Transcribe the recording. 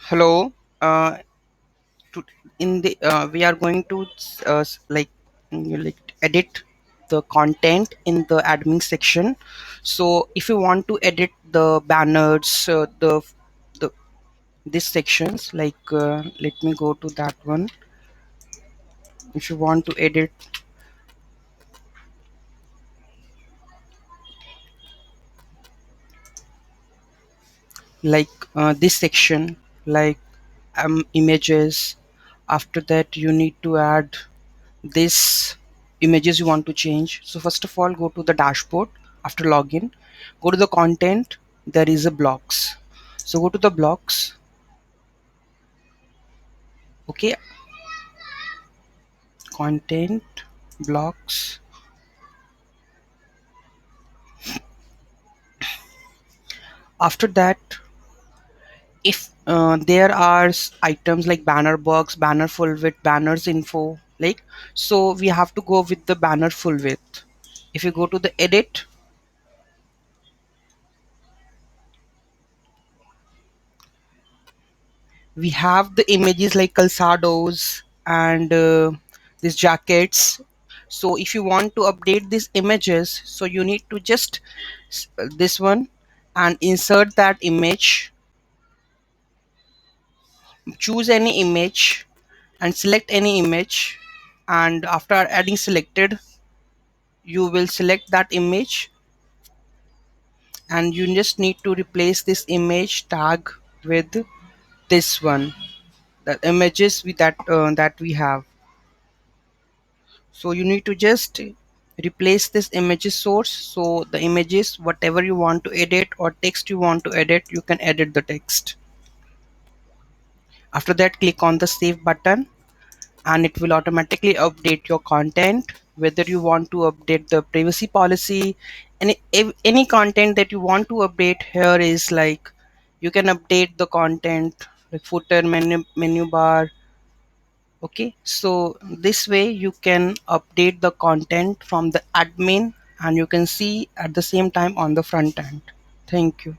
Hello. Uh, to, in the we are going to edit the content in the admin section. So if you want to edit the banners, the these sections, let me go to that one. If you want to edit this section, like images, after that you need to add this images you want to change. So first of all, go to the dashboard. After login, go to the content. There is a blocks, so go to the blocks. Okay, content, blocks. After that, if there are items like banner box, banner full width, banners info, so we have to go with the banner full width. If you go to the edit, we have the images like calzados and these jackets. So if you want to update these images, so you need to just this one and insert that image, choose any image and select any image, and after adding selected, you will select that image, and you just need to replace this image tag with this one, the images with that we have. So you need to just replace this images source. So the images, whatever you want to edit or text you want to edit, you can edit the text. After that, click on the save button and it will automatically update your content. Whether you want to update the privacy policy, any content that you want to update, here is like you can update the content like footer, menu bar. Okay, so this way you can update the content from the admin and you can see at the same time on the front end. Thank you.